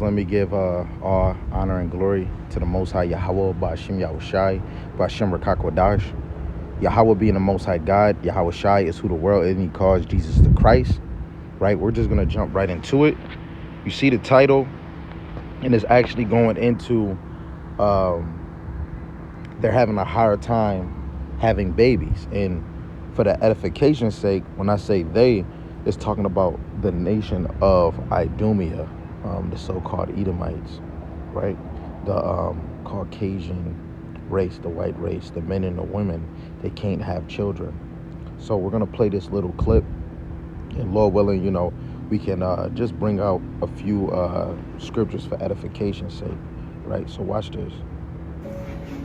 Let me give all honor and glory to the Most High Yahweh, Ba'ashim Yahushai, Ba'ashim Rakakwadash. Yahweh being the Most High God, Yahweh Shai is who the world is, and he calls Jesus the Christ. Right? We're just going to jump right into it. You see the title, and it's actually going into they're having a hard time having babies. And for the edification's sake, when I say they, it's talking about the nation of Idumea, the so-called Edomites, right? The Caucasian race, the white race, the men and the women, they can't have children. So we're going to play this little clip, and Lord willing, we can just bring out a few scriptures for edification's sake, right? So watch this.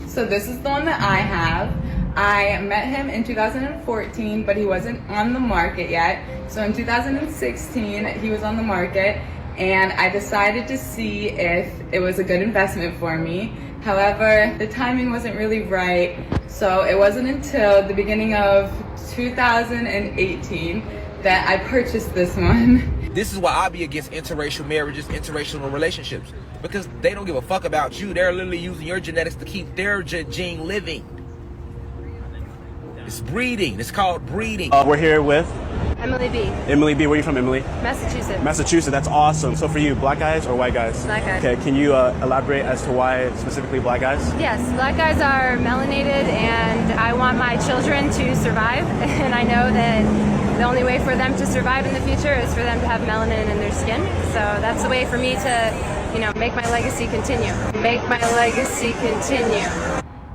So this is the one that I have. I met him in 2014, but he wasn't on the market yet. So in 2016, he was on the market, and I decided to see if it was a good investment for me. However, the timing wasn't really right, so it wasn't until the beginning of 2018 that I purchased this one. This is why I be against interracial marriages, interracial relationships, because they don't give a fuck about you. They're literally using your genetics to keep their gene living. It's breeding. It's called breeding. We're here with Emily B. Emily B. Where are you from, Emily? Massachusetts. Massachusetts. That's awesome. So for you, black guys or white guys? Black guys. Okay. Can you elaborate as to why specifically black guys? Yes, black guys are melanated, and I want my children to survive. And I know that the only way for them to survive in the future is for them to have melanin in their skin. So that's the way for me to, make my legacy continue. Make my legacy continue.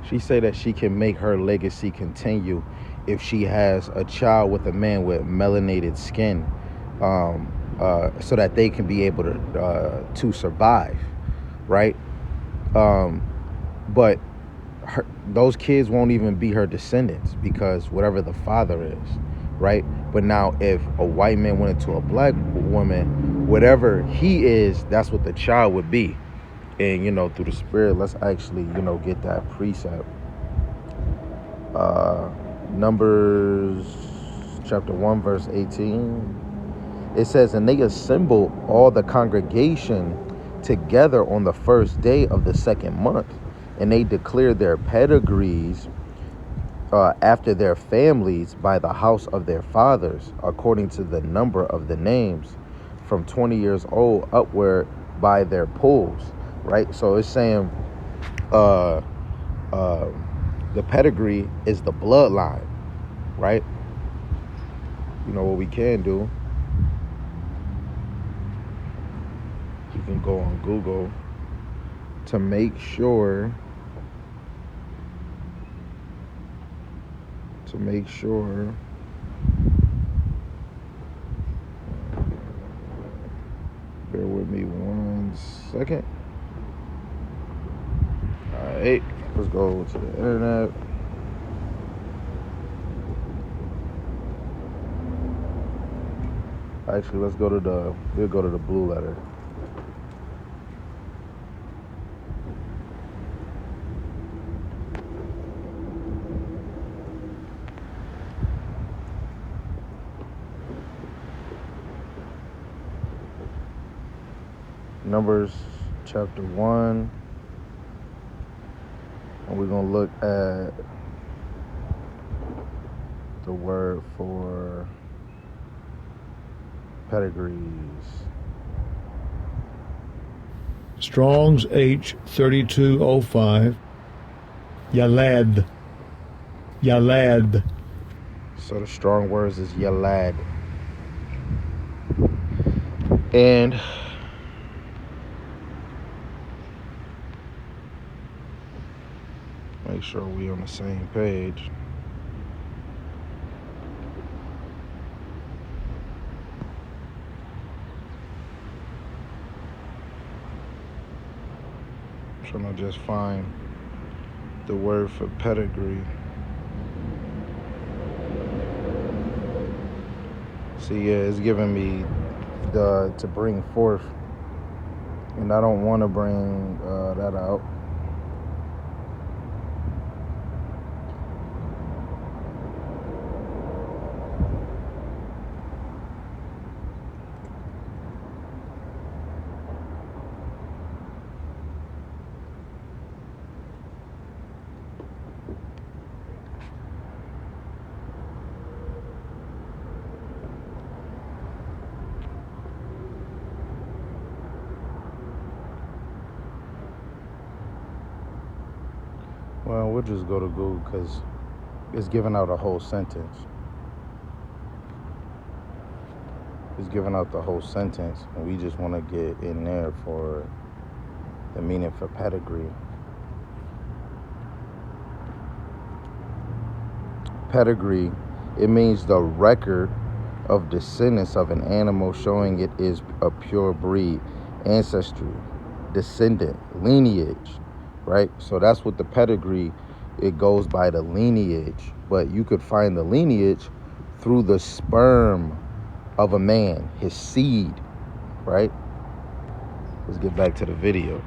She say that she can make her legacy continue if she has a child with a man with melanated skin, so that they can be able to survive, right? But those kids won't even be her descendants because whatever the father is, right? But now if a white man went into a black woman, whatever he is, that's what the child would be. And through the spirit, let's actually get that precept. Numbers chapter 1 verse 18, it says, and they assembled all the congregation together on the first day of the second month, and they declared their pedigrees after their families by the house of their fathers, according to the number of the names, from 20 years old upward by their pools. Right? So it's saying the pedigree is the bloodline, right? What we can do, you can go on Google to make sure bear with me 1 second. Alright, let's go to the internet. Actually, we'll go to the blue letter. Numbers chapter 1. And we're going to look at the word for pedigrees. Strong's H3205. Yalad. Yalad. So the strong words is Yalad. And make sure we on the same page. I'm trying to just find the word for pedigree. See, yeah, it's giving me to bring forth, and I don't want to bring that out. Well, we'll just go to Google because it's giving out a whole sentence. It's giving out the whole sentence, and we just want to get in there for the meaning for pedigree. Pedigree, it means the record of descendants of an animal showing it is a pure breed, ancestry, descendant, lineage, right? So that's what the pedigree, it goes by the lineage, but you could find the lineage through the sperm of a man, his seed, right? Let's get back to the video.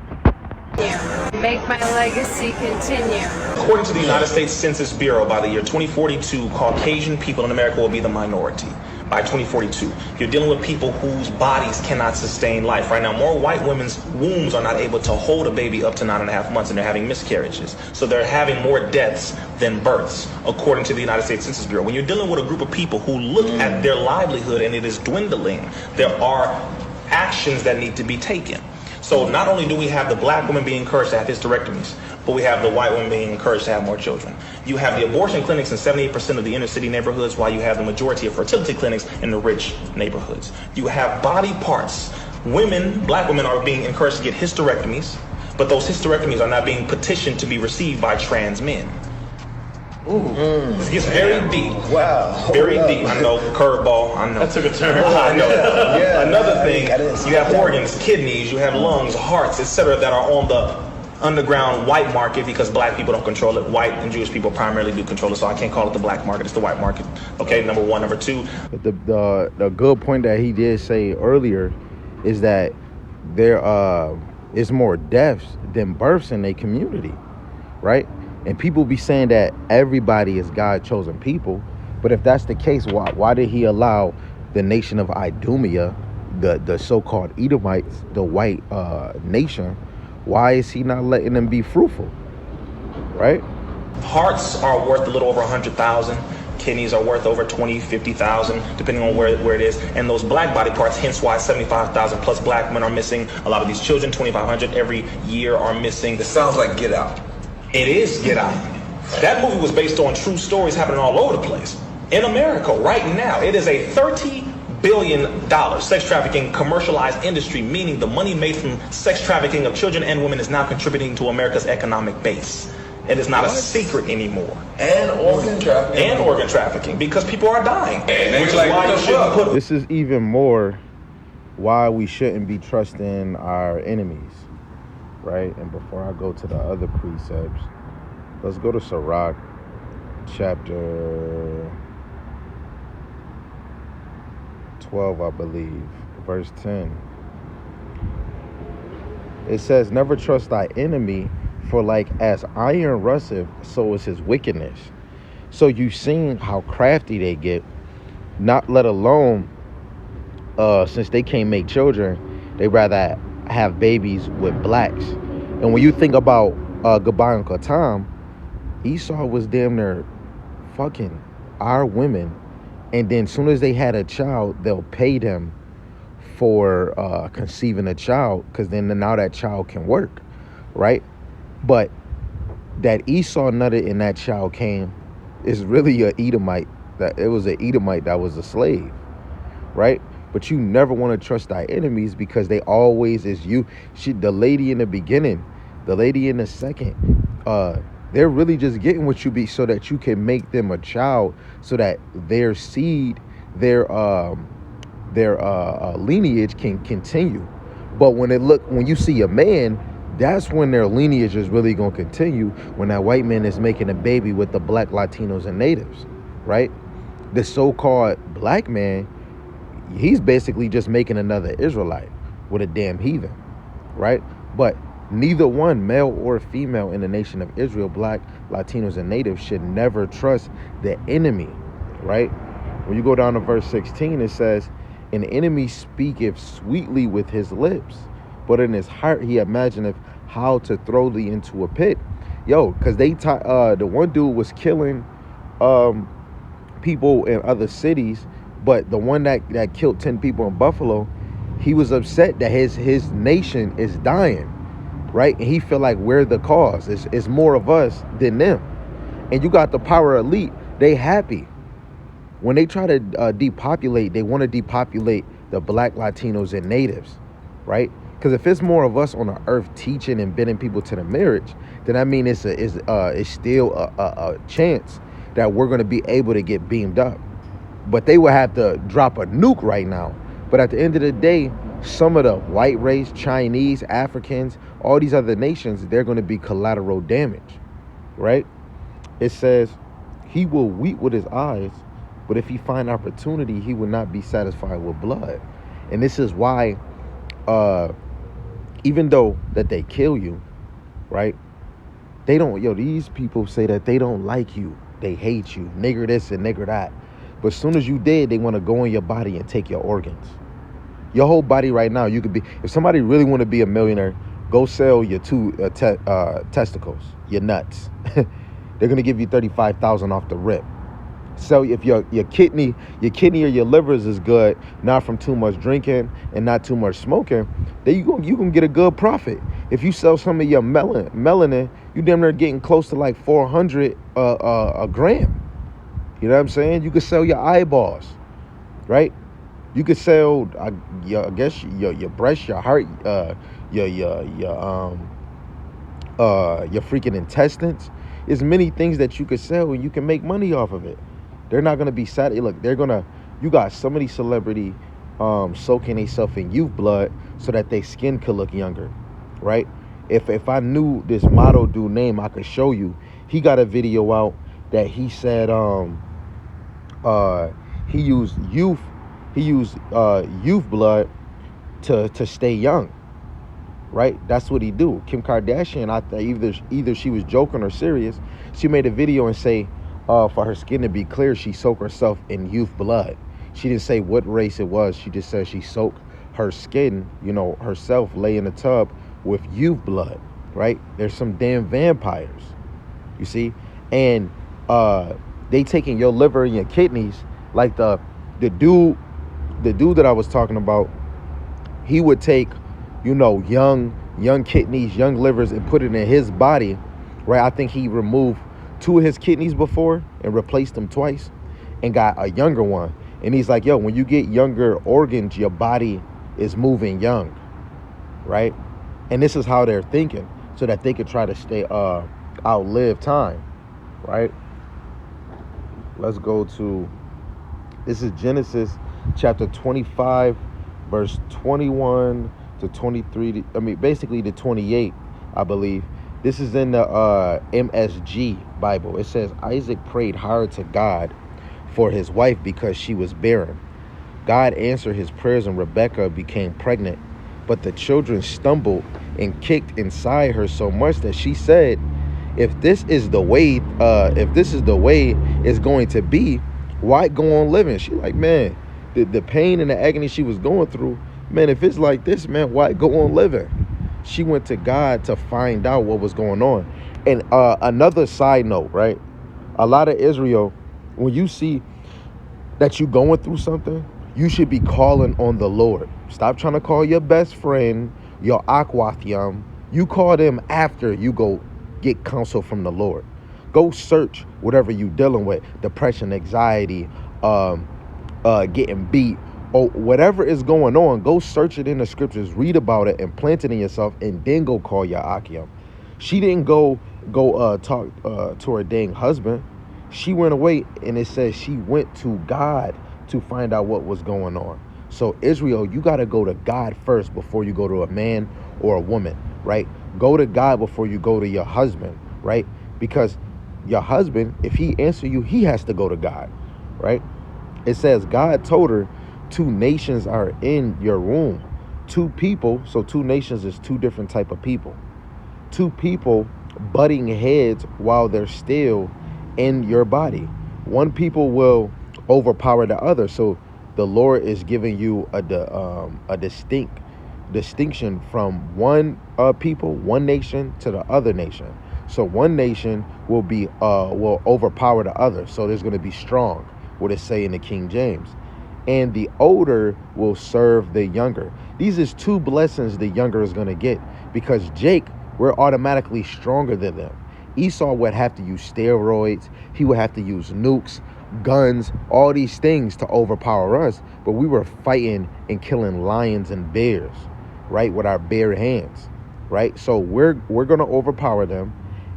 Make my legacy continue. According to the United States Census Bureau, by the year 2042, Caucasian people in America will be the minority. By 2042, you're dealing with people whose bodies cannot sustain life. Right now, more white women's wombs are not able to hold a baby up to 9.5 months, and they're having miscarriages. So they're having more deaths than births, according to the United States Census Bureau. When you're dealing with a group of people who look at their livelihood and it is dwindling, there are actions that need to be taken. So not only do we have the black women being encouraged to have hysterectomies, but we have the white women being encouraged to have more children. You have the abortion clinics in 78% of the inner city neighborhoods, while you have the majority of fertility clinics in the rich neighborhoods. You have body parts. Women, black women, are being encouraged to get hysterectomies, but those hysterectomies are not being petitioned to be received by trans men. This gets very deep. Wow. Very deep. I know, curveball. I know. That took a turn. I know. Yeah. Another thing, I didn't see you have that. organs, kidneys, you have lungs, hearts, etc., that are on the underground white market because black people don't control it. White and Jewish people primarily do control it, so I can't call it the black market. It's the white market. Okay, number one. Number two. But the good point that he did say earlier is that there is more deaths than births in a community, right? And people be saying that everybody is God chosen people, but if that's the case, why did he allow the nation of Idumea, the so-called Edomites, the white nation? Why is he not letting them be fruitful, right? Hearts are worth a little over 100,000. Kidneys are worth over 20, 50,000, depending on where it is. And those black body parts, hence why 75,000 plus black men are missing. A lot of these children, 2,500 every year, are missing. It sounds like Get Out. It is Get Out. That movie was based on true stories happening all over the place. In America, right now, it is a $30 billion sex trafficking commercialized industry, meaning the money made from sex trafficking of children and women is now contributing to America's economic base. It is not a secret anymore. And organ trafficking. And organ trafficking, because people are dying. And Which is like, why you shouldn't put This is even more why we shouldn't be trusting our enemies, right? And before I go to the other precepts, let's go to Sirach chapter 12, I believe, verse 10. It says, never trust thy enemy, for like as iron rusteth, so is his wickedness. So you've seen how crafty they get, not let alone, since they can't make children, they rather have babies with blacks. And when you think about Goodbye Uncle Tom, Esau was damn near fucking our women, and then as soon as they had a child, they'll pay them for conceiving a child, because then now that child can work, right? But that Esau nutted and that child came is really a Edomite. That it was an Edomite that was a slave, right? But you never want to trust thy enemies, because they always is you. The lady in the beginning, the lady in the second, they're really just getting what you be so that you can make them a child, so that their seed, their lineage can continue. But when you see a man, that's when their lineage is really going to continue, when that white man is making a baby with the black Latinos and natives, right? The so-called black man, he's basically just making another Israelite with a damn heathen, right? But neither one, male or female, in the nation of Israel, black, Latinos, and natives, should never trust the enemy, right? When you go down to verse 16, it says, an enemy speaketh sweetly with his lips, but in his heart he imagineth how to throw thee into a pit. Yo, because the one dude was killing people in other cities, but the one that killed 10 people in Buffalo, he was upset that his nation is dying. right? And he feel like we're the cause. It's more of us than them. And you got the power elite. They happy. When they try to depopulate, they want to depopulate the black, Latinos, and natives, right? Because if it's more of us on the earth teaching and bending people to the marriage, then I mean it's still a chance that we're going to be able to get beamed up. But they would have to drop a nuke right now. But at the end of the day, some of the white race, Chinese, Africans, all these other nations, they're going to be collateral damage, right? It says, he will weep with his eyes, but if he find opportunity, he will not be satisfied with blood. And this is why, even though that they kill you, right? They don't, these people say that they don't like you. They hate you, nigger this and nigger that. But as soon as you dead, they want to go in your body and take your organs. Your whole body right now, you could be, if somebody really want to be a millionaire, go sell your two testicles, your nuts. They're going to give you $35,000 off the rip. So if your kidney or your livers is good, not from too much drinking and not too much smoking, then you can get a good profit. If you sell some of your melanin, you damn near getting close to like 400 a gram. You know what I'm saying? You could sell your eyeballs, right? You could sell, I guess, your breast, your heart, your freaking intestines. There's many things that you could sell and you can make money off of it. They're not gonna be sad. Look, you got so many celebrity soaking themselves in youth blood so that their skin could look younger, right? If I knew this model dude name, I could show you. He got a video out that he said he used youth blood to stay young, right? That's what he do. Kim Kardashian, either she was joking or serious. She made a video and say, for her skin to be clear, she soaked herself in youth blood. She didn't say what race it was. She just said she soaked her skin, herself, lay in the tub with youth blood, right? There's some damn vampires, you see? And they taking your liver and your kidneys, like the dude that I was talking about. He would take, young kidneys, young livers, and put it in his body, right? I think he removed 2 of his kidneys before and replaced them twice and got a younger one. And he's like, when you get younger organs, your body is moving young, right? And this is how they're thinking, so that they could try to outlive time, right? Let's go to, this is Genesis chapter 25, verse 21 to 23, basically to 28, I believe. This is in the MSG Bible. It says, Isaac prayed hard to God for his wife because she was barren. God answered his prayers and Rebekah became pregnant. But the children stumbled and kicked inside her so much that she said, if this is the way it's going to be, why go on living? She like, man, the pain and the agony she was going through, man, if it's like this, man, why go on living? She went to God to find out what was going on. And another side note, right? A lot of Israel, when you see that you're going through something, you should be calling on the Lord. Stop trying to call your best friend, your Akwathiam. You call them after you go get counsel from the Lord. Go search whatever you're dealing with, depression, anxiety, getting beat, or whatever is going on. Go search it in the scriptures, read about it, and plant it in yourself, and then go call your Akim. She didn't go talk to her dang husband. She went away, and it says she went to God to find out what was going on. So Israel, you got to go to God first before you go to a man or a woman, right? Go to God before you go to your husband, right? Because your husband, if he answer you, he has to go to God, right? It says God told her, 2 nations are in your womb. 2 people, so 2 nations is 2 different type of people. 2 people butting heads while they're still in your body. One people will overpower the other. So the Lord is giving you a distinction from one people, one nation to the other nation. So one nation will overpower the other. So there's going to be strong, what it say in the King James. And the older will serve the younger. These is 2 blessings the younger is going to get, because Jake We're automatically stronger than them. Esau would have to use steroids. He would have to use nukes, guns, all these things to overpower us. But we were fighting and killing lions and bears, right, with our bare hands, right? So we're gonna overpower them,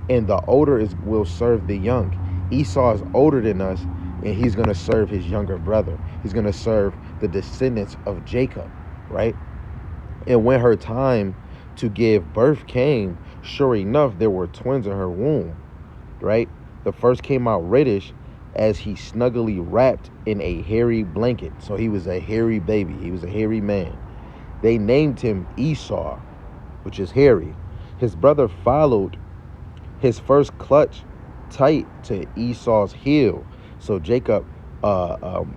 and the older will serve the young. Esau is older than us, and he's gonna serve his younger brother. He's gonna serve the descendants of Jacob, right? And when her time to give birth came, sure enough, there were twins in her womb, right? The first came out reddish as he snugly wrapped in a hairy blanket. So he was a hairy baby. He was a hairy man. They named him Esau, which is hairy. His brother followed his first clutch tight to Esau's heel. So Jacob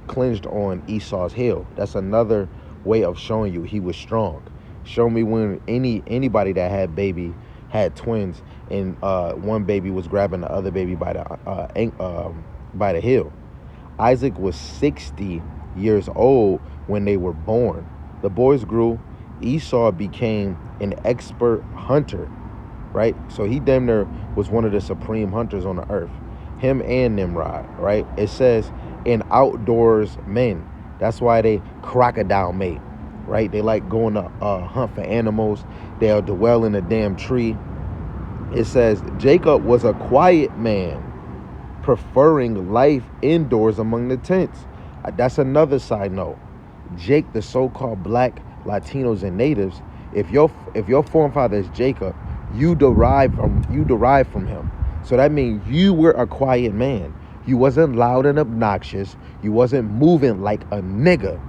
clinged on Esau's heel. That's another way of showing you he was strong. Show me when anybody that had baby had twins, and one baby was grabbing the other baby by the heel. Isaac was 60 years old when they were born. The boys grew. Esau became an expert hunter, right? So he damn near was one of the supreme hunters on the earth. Him and Nimrod, right? It says an outdoors men. That's why they crocodile mate, right? They like going to hunt for animals. They'll dwell in a damn tree. It says Jacob was a quiet man, preferring life indoors among the tents. That's another side note. Jake, the so-called black Latinos and natives, if your forefather is Jacob, you derive from him. So that means you were a quiet man. You wasn't loud and obnoxious. You wasn't moving like a nigga.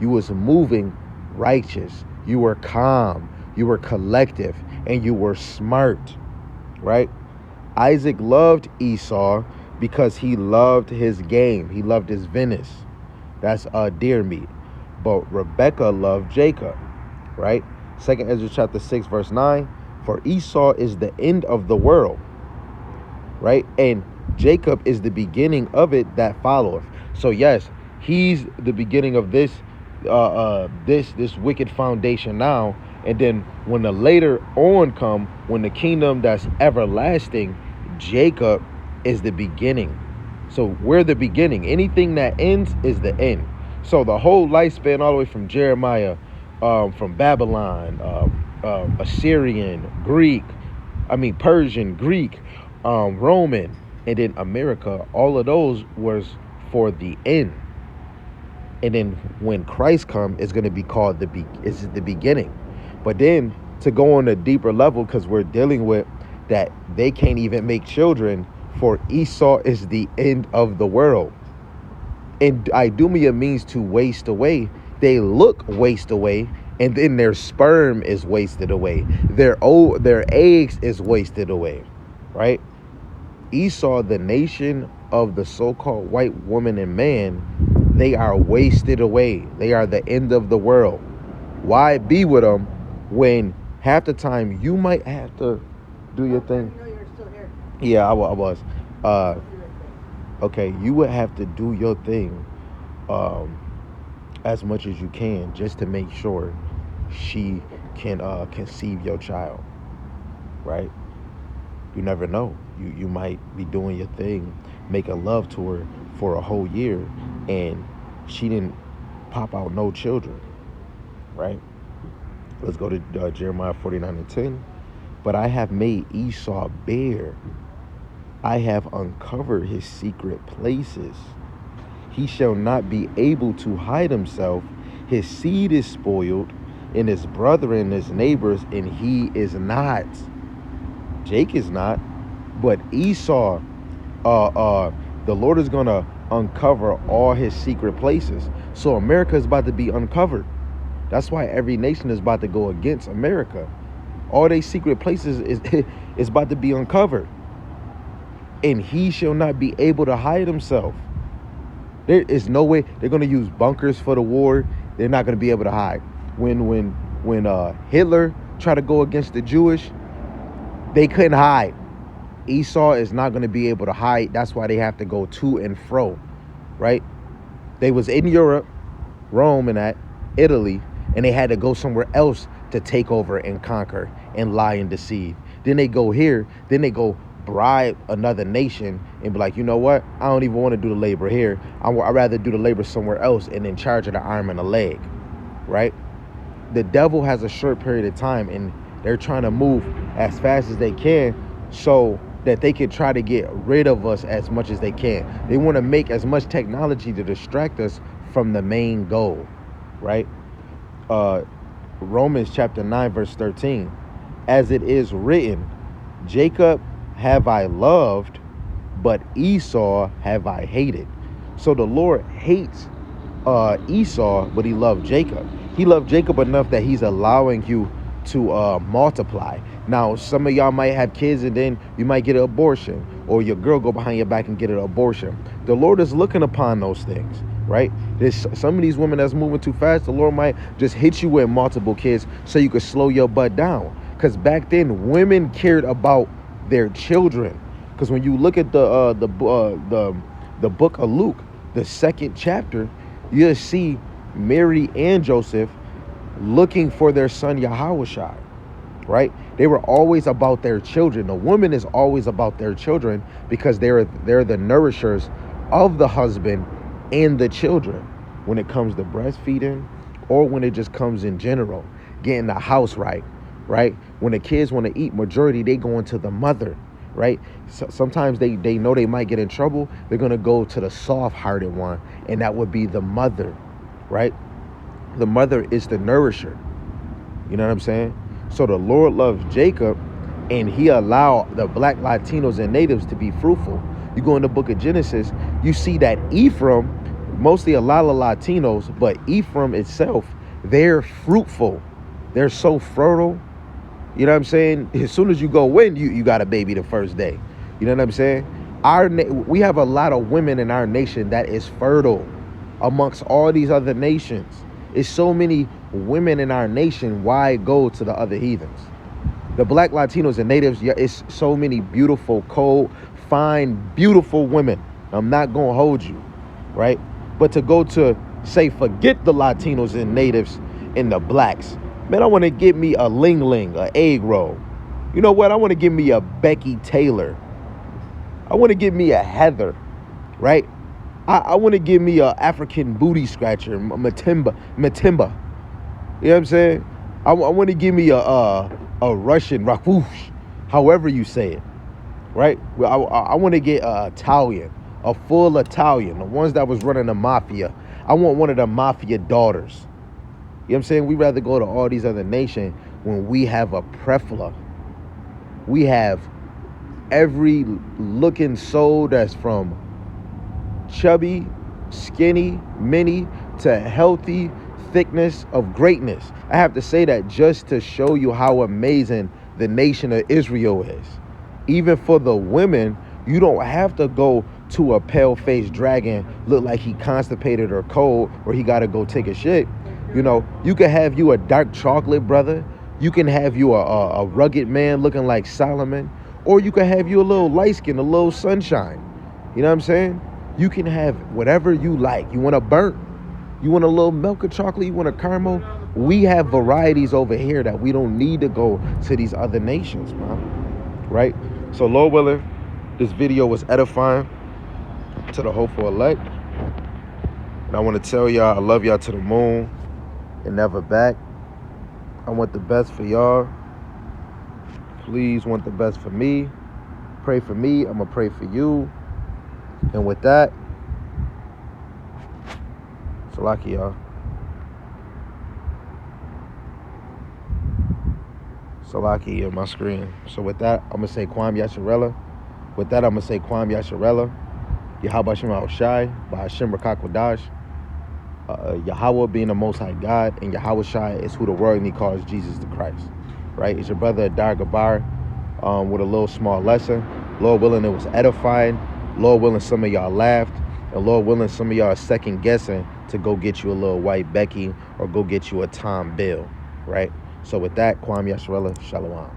You was moving righteous. You were calm. You were collective, and you were smart, right? Isaac loved Esau because he loved his game. He loved his Venice. That's deer meat. But Rebecca loved Jacob, right? 2 Ezra chapter 6, verse 9. For Esau is the end of the world, right? And Jacob is the beginning of it that followeth. So yes, he's the beginning of this this wicked foundation now. And then when the later on come, when the kingdom that's everlasting, Jacob is the beginning. So we're the beginning. Anything that ends is the end. So the whole lifespan, all the way from Jeremiah, from Babylon, Assyrian, Persian, Greek, Roman, and then America, all of those was for the end. And then when Christ comes, it's going to be called the beginning. But then to go on a deeper level, because we're dealing with that they can't even make children, for Esau is the end of the world. And Idumea means to waste away. They look waste away, and then their sperm is wasted away. Their eggs is wasted away, right? Esau, the nation of the so-called white woman and man, they are wasted away. They are the end of the world. Why be with them when half the time you might have to do your thing? Yeah, I was. Okay, you would have to do your thing as much as you can just to make sure she can conceive your child, right? You never know. You might be doing your thing, making love to her for a whole year, and she didn't pop out no children, right? Let's go to Jeremiah 49:10. But I have made Esau bare. I have uncovered his secret places. He shall not be able to hide himself. His seed is spoiled, and his brethren, his neighbors, and he is not. Jake is not, but Esau, the Lord is going to uncover all his secret places. So America is about to be uncovered. That's why every nation is about to go against America. All their secret places is about to be uncovered. And he shall not be able to hide himself. There is no way. They're going to use bunkers for the war. They're not going to be able to hide. When Hitler tried to go against the Jewish, they couldn't hide. Esau is not going to be able to hide. That's why they have to go to and fro, right? They was in Europe, Rome and Italy, and they had to go somewhere else to take over and conquer and lie and deceive. Then they go here. Then they go bribe another nation and be like, you know what? I don't even want to do the labor here. I'd rather do the labor somewhere else and then charge of the arm and a leg, right? The devil has a short period of time, and they're trying to move as fast as they can so that they can try to get rid of us as much as they can. They want to make as much technology to distract us from the main goal, right? Romans chapter 9, verse 13. As it is written, Jacob have I loved, but Esau have I hated. So the Lord hates Esau, but he loved Jacob. He loved Jacob enough that he's allowing you to multiply. Now, some of y'all might have kids and then you might get an abortion, or your girl go behind your back and get an abortion. The Lord is looking upon those things, right? There's some of these women that's moving too fast. The Lord might just hit you with multiple kids so you could slow your butt down. Because back then, women cared about their children. Because when you look at the book of Luke, the 2nd chapter, you'll see Mary and Joseph looking for their son Yahushua, right? They were always about their children. The woman is always about their children because they're the nourishers of the husband and the children when it comes to breastfeeding, or when it just comes in general, getting the house right. When the kids want to eat, majority they going to the mother, right? So sometimes they know they might get in trouble. They're going to go to the soft-hearted one, and that would be the mother, right? The mother is the nourisher. You know what I'm saying? So the Lord loves Jacob, and he allowed the black Latinos and natives to be fruitful. You go in the book of Genesis, you see that Ephraim, mostly a lot of Latinos, but Ephraim itself, they're fruitful. They're so fertile. You know what I'm saying? As soon as you go in, you got a baby the first day. You know what I'm saying? We have a lot of women in our nation that is fertile amongst all these other nations. It's so many women in our nation. Why go to the other heathens? The black Latinos and natives, yeah, it's so many beautiful, cold, fine, beautiful women. I'm not going to hold you, right? But to go to, say, forget the Latinos and natives and the blacks. Man, I want to get me a Ling Ling, a egg roll. You know what? I want to give me a Becky Taylor. I want to give me a Heather, right? I want to give me a African booty scratcher, Matimba. You know what I'm saying? I want to give me a Russian Rakush, however you say it, right? I want to get a Italian, a full Italian, the ones that was running the mafia. I want one of the mafia daughters. You know what I'm saying? We rather go to all these other nations when we have a plethora. We have every looking soul that's from chubby, skinny, mini to healthy thickness of greatness. I have to say that just to show you how amazing the nation of Israel is. Even for the women, you don't have to go to a pale-faced dragon, look like he constipated or cold, or he got to go take a shit. You know, you can have you a dark chocolate brother. You can have you a rugged man looking like Solomon, or you can have you a little light skin, a little sunshine. You know what I'm saying? You can have whatever you like. You want a burnt? You want a little milk of chocolate? You want a caramel? We have varieties over here that we don't need to go to these other nations, man. Right? So, Lord willing, this video was edifying to the hopeful elect. And I want to tell y'all, I love y'all to the moon and never back. I want the best for y'all. Please want the best for me. Pray for me. I'm going to pray for you. And with that, Salaki, y'all. Salaki on my screen. So with that, I'm going to say Kwam Yasharella. With that, I'm going to say Kwam Yasharella. Yahweh Shem Shai, by Hashem Rakakwadash. Yahweh being the Most High God, and Yahweh Shai is who the world need calls Jesus the Christ. Right? It's your brother Adar Gabar with a little small lesson. Lord willing, it was edifying. Lord willing, some of y'all laughed. And Lord willing, some of y'all are second guessing to go get you a little white Becky or go get you a Tom Bill. Right? So with that, Kwam Yasharella, Shalom.